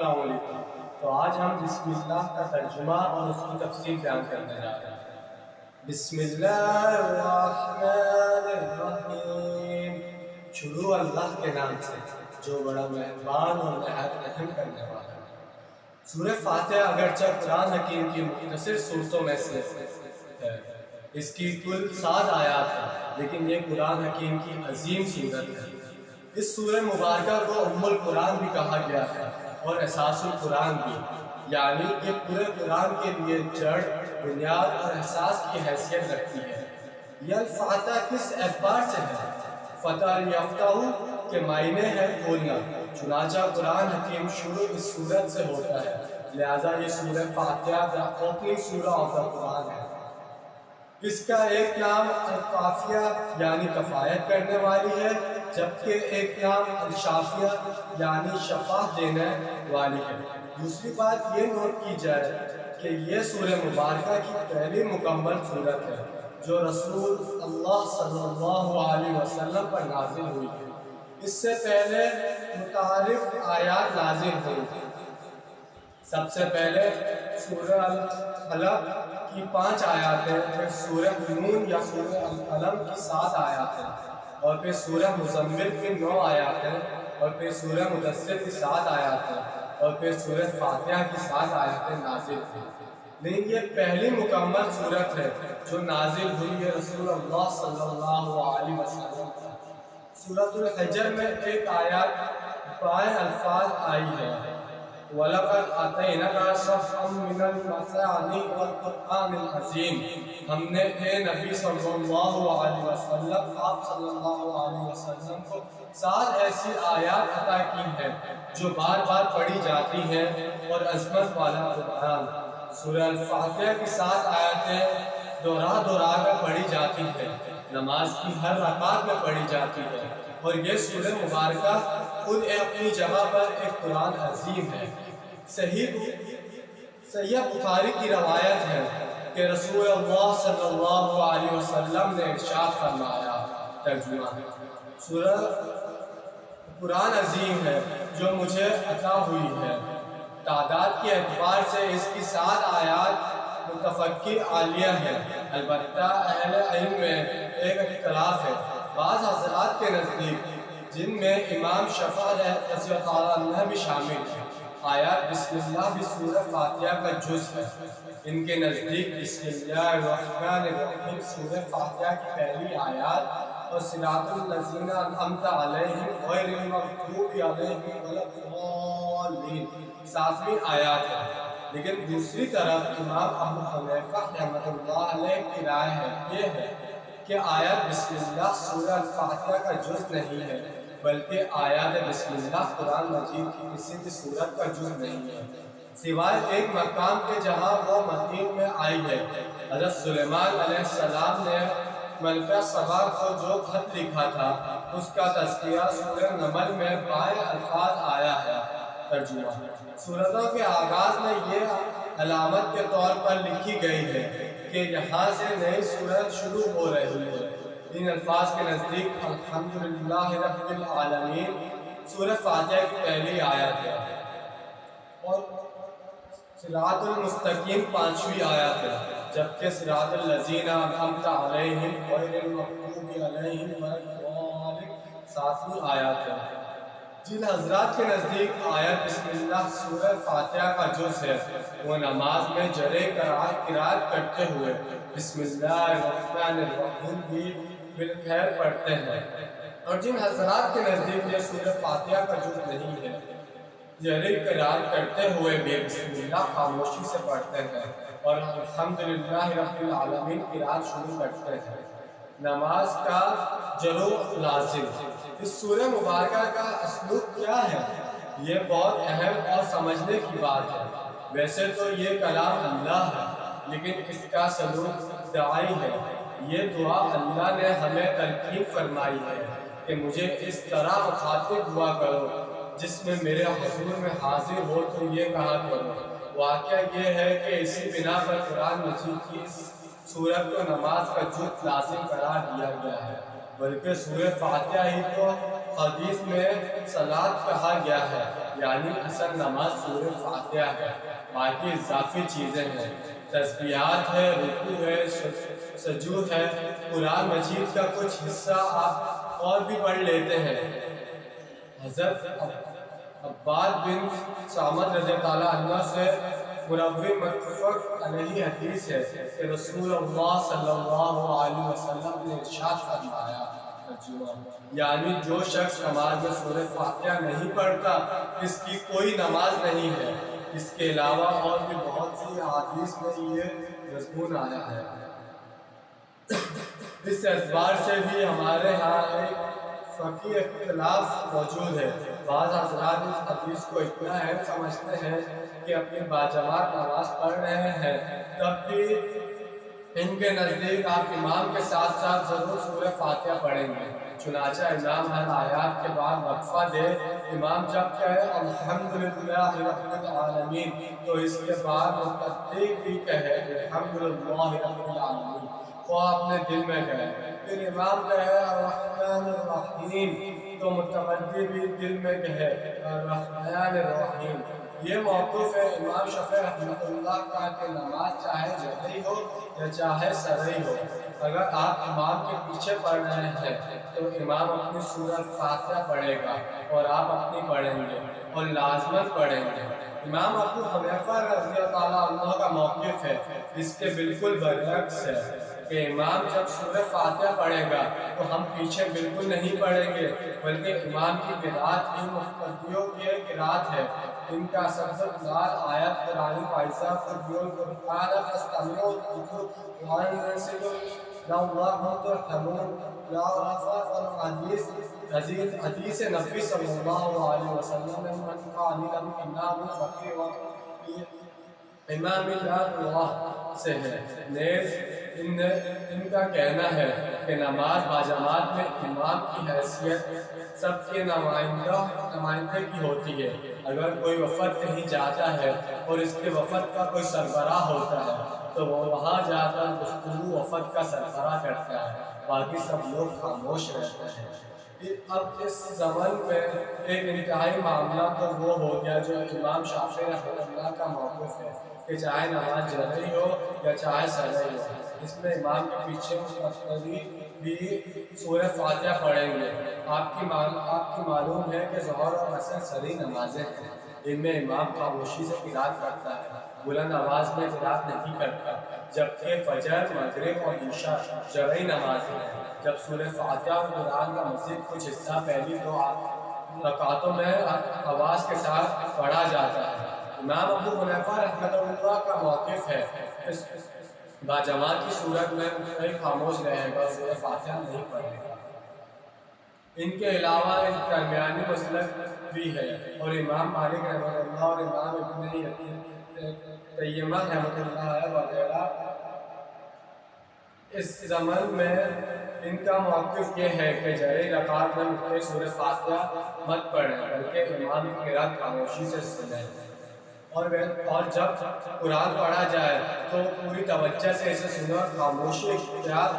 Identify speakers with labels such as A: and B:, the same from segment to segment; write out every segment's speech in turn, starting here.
A: السلام علیکم۔ تو آج ہم بسم اللہ کا ترجمہ اور اس کی تفسیر بیان کرنے جا رہے ہیں۔ بسم اللہ الرحمن الرحیم، شروع اللہ کے نام سے جو بڑا مہربان اور نہایت رحم کرنے والا ہے۔ سورہ فاتحہ اگرچہ قرآن حکیم کی مختصر صورتوں میں سے ہے، اس کی کل 7 آیات ہیں، لیکن یہ قرآن حکیم کی عظیم صورت ہے۔ اس سورہ مبارکہ کو ام القرآن بھی کہا گیا ہے اور اساس القرآن بھی، یعنی یہ پورے قرآن کے لیے جڑ، بنیاد اور اساس کی حیثیت رکھتی ہے۔ یہ الفاتحہ کس اعتبار سے ہے؟ فتح یافتہ کے معنی ہے کھولنا، چنانچہ قرآن حکیم شروع اس سورت سے ہوتا ہے، لہذا یہ سورہ فاتحہ the opening سورہ آف دا قرآن ہے۔ اس کا ایک نام القافیہ یعنی کفایت کرنے والی ہے، جبکہ ایک نام الشافیہ یعنی شفا دینے والی ہے۔ دوسری بات یہ نوٹ کی جائے کہ یہ سورہ مبارکہ کی پہلی مکمل سورت ہے جو رسول اللہ صلی اللہ علیہ وسلم پر نازل ہوئی ہے۔ اس سے پہلے متعارف آیات نازل ہوئی۔ سب سے پہلے سورہ القلم کی 5 آیات ہیں، پھر سورہ نون یا سورہ القلم کی 7 آیات ہیں، اور پھر سورہ مزمل کی 9 آیات ہیں، اور پھر سورہ مدثر کی 7 آیات ہیں، اور پھر سورہ فاتحہ کی 7 آیاتیں نازل ہوئی۔ لیکن یہ پہلی مکمل سورت ہے جو نازل ہوئی ہے رسول اللہ صلی اللہ علیہ وسلم پر۔ سورۃ الحجر میں ایک آیات بائیں الفاظ آئی ہے، وَلَقَدْ آتَيْنَاكَ سَبْعًا مِّنَ الْمَثَانِي وَالْقُرْآنِ الْعَظِيمِ، ہم نے اے نبی صلی اللہ علیہ وسلم، آپ صلی اللہ علیہ وسلم کو 7 ایسی آیات عطا کی ہیں جو بار بار پڑھی جاتی ہیں اور عظمت والا قرآن۔ سورہ الفاتحہ کی 7 آیاتیں دوہرا کر پڑھی جاتی ہیں، نماز کی ہر رکعت میں پڑھی جاتی ہے، اور یہ سورہ مبارکہ خود اپنی جگہ پر ایک قرآن عظیم ہے۔ صحیح بخاری کی روایت ہے کہ رسول اللہ صلی اللہ علیہ وسلم نے ارشاد فرمایا، ترجمہ: سورہ قرآن عظیم ہے جو مجھے عطا ہوئی ہے۔ تعداد کے اعتبار سے اس کی 7 آیات متفقی عالیہ ہیں، البتہ اہل علم میں ایک اختلاف ہے۔ بعض حضرات کے نزدیک، جن میں امام شافعی رضی اللہ عنہ بھی شامل ہیں، آیات بسم اللہ بھی سورہ فاتحہ کا جز ہے۔ ان کے نزدیک بسم اللہ الرحمن الرحیم سورہ فاتحہ کی پہلی آیات اور صراط الذین انعمت علیہم غیر المغضوب علیہم ولا الضالین 7ویں آیات ہے۔ لیکن دوسری طرف امام ابو حنیفہ رحمۃ اللہ علیہ کی رائے یہ ہے کہ آیات بسم اللہ سورہ الفاتحہ کا جز نہیں ہے، بلکہ آیات بسم اللہ قرآن مجید کی کسی بھی سورت کا جز نہیں ہے، سوائے ایک مقام کے جہاں وہ متین میں آئی ہے۔ حضرت سلیمان علیہ السلام نے ملکہ سبا کو جو خط لکھا تھا، اس کا تذکرہ سورہ نمل میں بائیں الفاظ آیا ہے، ترجمہ: سورتوں کے آغاز میں یہ علامت کے طور پر لکھی گئی ہے کہ یہاں سے نئی سورت شروع ہو رہی ہے۔ ان الفاظ کے نزدیک الحمدللہ رب العالمین سورہ فاتحہ کی پہلی آیت ہے، اور صراط المستقیم 5ویں آیت ہے، جبکہ صراط الذین انعمت علیہم غیر المغضوب علیہم ولا الضالین 7ویں آیت ہے۔ جن حضرات کے نزدیک آیت بسم اللہ سورہ فاتحہ کا جز ہے، وہ نماز میں جرے قرات کرتے ہوئے بسم اللہ الرحمن الرحیم بھی بالخیر پڑھتے ہیں، اور جن حضرات کے نزدیک یہ سورہ فاتحہ کا جز نہیں ہے، جرے قرات کرتے ہوئے بھی بسم اللہ خاموشی سے پڑھتے ہیں اور الحمدللہ رب العالمین قرات شروع کرتے ہیں۔ نماز کا جلو لازم۔ اس سورہ مبارکہ کا اسلوب کیا ہے؟ یہ بہت اہم اور سمجھنے کی بات ہے۔ ویسے تو یہ کلام اللہ ہے، لیکن اس کا سلوک دعائی ہے۔ یہ دعا اللہ نے ہمیں تلقین فرمائی ہے کہ مجھے اس طرح مخاطب ہوا کرو جس میں میرے حضور میں حاضر ہو تو یہ کہا کرو۔ واقعہ یہ ہے کہ اسی بنا پر قرآن مجید کی اس سورت کو نماز کا جز لازم قرار دیا گیا ہے، بلکہ سورہ فاتحہ ہی کو حدیث میں صلاۃ کہا گیا ہے، یعنی اصل نماز سورہ فاتحہ ہے، باقی اضافی چیزیں ہیں، تسبیحات ہے، رکوع ہے، سجود ہے۔ قرآن مجید کا کچھ حصہ آپ اور بھی پڑھ لیتے ہیں۔ حضرت عباد بن سامت رضی اللہ عنہ سے مروی متفق علیہ حدیث ہے کہ رسول اللہ صلی اللہ علیہ وسلم نے ارشاد فرمایا، یعنی جو شخص نماز میں سورہ فاتحہ نہیں پڑھتا اس کی کوئی نماز نہیں ہے۔ اس کے علاوہ اور بھی بہت سی احادیث میں یہ مضمون آیا ہے۔ اس اعتبار سے بھی ہمارے ہاں ایک فقہی اختلاف موجود ہے۔ بعض حضرات اس حدیث کو اتنا اہم سمجھتے ہیں کہ اپنی باجماعت نماز پڑھ رہے ہیں تب بھی ان کے نزدیک آپ امام کے ساتھ ساتھ ضرور سورہ فاتحہ پڑھیں گے، چنانچہ امام ہر آیات کے بعد وقفہ دے، امام جب کہے الحمدللہ رب العالمین تو اس کے بعد متدی بھی کہے الحمدللہ رب العالمین، وہ اپنے دل میں کہے، پھر امام کہے الرحمن الرحیم تو متوجہ بھی دل میں کہے الرحمن الرحیم۔ یہ موقف ہے امام شافعی رحمۃ اللہ کا کہ نماز چاہے جہری ہو یا چاہے سرئی ہو، اگر آپ امام کے پیچھے پڑھ رہے ہیں تو امام اپنی سورہ فاتحہ پڑھے گا اور آپ اپنی پڑھیں گے اور لازمن پڑھیں گے۔ امام ابو حنیفہ رضی اللہ عنہ کا موقف ہے اس کے بالکل برعکس ہے کہ امام جب سورہ فاتحہ پڑھے گا تو ہم پیچھے بالکل نہیں پڑھیں گے، بلکہ امام کی قرات ہی مقتدیوں کی قرات ہے۔ ان کا سبزت لال آیت قرآنی فائزہ قرآن قرآن فاستمعوا وانصتوا لعلکم ترحمون۔ یا حدیث نبی صلی اللہ علیہ وسلم میں من قال لم امام فقیر و امام اللہ سے ہے، نیز ان کا کہنا ہے کہ نماز باجماعت میں امام کی حیثیت سب کے نمائندے کی ہوتی ہے۔ اگر کوئی وفد کہیں جاتا ہے اور اس کے وفد کا کوئی سربراہ ہوتا ہے تو وہ وہاں جا کر گفتگو وفد کا سربراہ کرتا ہے، باقی سب لوگ خاموش رہتے ہیں۔ اب اس زمن میں ایک انتہائی معاملہ تو وہ ہو گیا جو امام شافعی رحمۃ اللہ کا موقف ہے کہ چاہے نماز جہری ہو یا چاہے سرئی ہو، اس میں امام کے پیچھے مقتدی بھی سورہ فاتحہ پڑھیں گے۔ آپ کی معلوم ہے کہ ظہر اور عصر سرئی نمازیں ہیں، ان میں امام خاموشی سے قرات کرتا ہے، بلند آواز میں قرات نہیں کرتا، جبکہ فجر، مغرب اور عشاء جہری نمازیں ہیں جب سورہ فاتحہ اور قرآن کا مزید کچھ حصہ پہلی دو رکعتوں میں آواز کے ساتھ پڑھا جاتا ہے۔ امام ابو حنیفہ رحمۃ اللہ کا موقف ہے اس باجماعت کی صورت میں کوئی خاموش رہے گا، سورہ فاتحہ نہیں پڑھے گا۔ ان کے علاوہ ایک درمیانی مسلک بھی ہے، اور امام مالک رحمۃ اللہ اور امام ابن تیمیہ رحمۃ اللہ وغیرہ اس زمن میں ان کا موقف یہ ہے کہ جہری رکعت میں مختلف سورہ فاتحہ مت پڑھیں بلکہ امام کی قرات خاموشی سے سنیں، اور جب قرآن پڑھا جائے تو پوری توجہ سے اسے سنیں اور خاموشی اختیار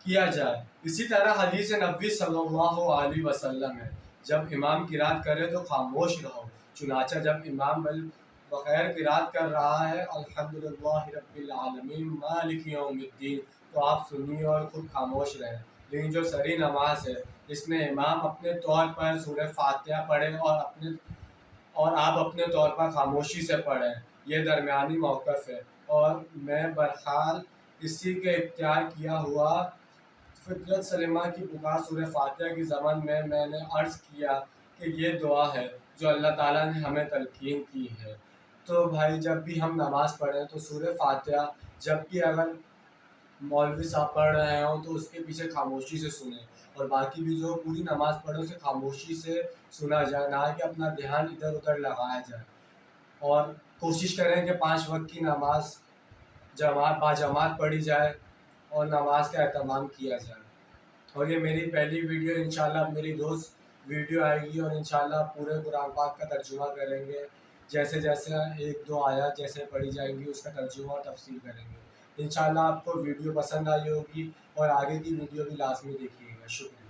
A: کیا جائے۔ اسی طرح حدیث نبی صلی اللہ علیہ وسلم ہے جب امام قرات کرے تو خاموش رہو، چنانچہ جب امام بغیر قرات کر رہا ہے الحمدللہ رب العالمین مالک یوم الدین تو آپ سنیے اور خود خاموش رہیں۔ لیکن جو سری نماز ہے اس میں امام اپنے طور پر سورہ فاتحہ پڑھے اور آپ اپنے طور پر خاموشی سے پڑھیں، یہ درمیانی موقف ہے، اور میں برحال اسی کے اختیار کیا ہوا فطرت سلمہ کی پکار سورہ فاتحہ کی زمن میں نے عرض کیا کہ یہ دعا ہے جو اللہ تعالیٰ نے ہمیں تلقین کی ہے۔ تو بھائی جب بھی ہم نماز پڑھیں تو سورہ فاتحہ جب بھی اگر مولوی صاحب پڑھ رہے ہوں تو اس کے پیچھے خاموشی سے سنیں، اور باقی بھی جو پوری نماز پڑھے اسے خاموشی سے سنا جائے، نہ کہ اپنا دھیان ادھر ادھر لگایا جائے، اور کوشش کریں کہ 5 وقت کی نماز باجماعت پڑھی جائے اور نماز کا اہتمام کیا جائے۔ اور یہ میری پہلی ویڈیو، انشاءاللہ میری روز ویڈیو آئے گی اور انشاءاللہ پورے قرآن پاک کا ترجمہ کریں گے، جیسے جیسے 1-2 آیات جیسے پڑھی جائیں گی اس کا ترجمہ اور تفسیر کریں گے۔ انشاءاللہ آپ کو ویڈیو پسند آئی ہوگی اور آگے کی ویڈیو بھی لازمی دیکھیے گا۔ شکریہ۔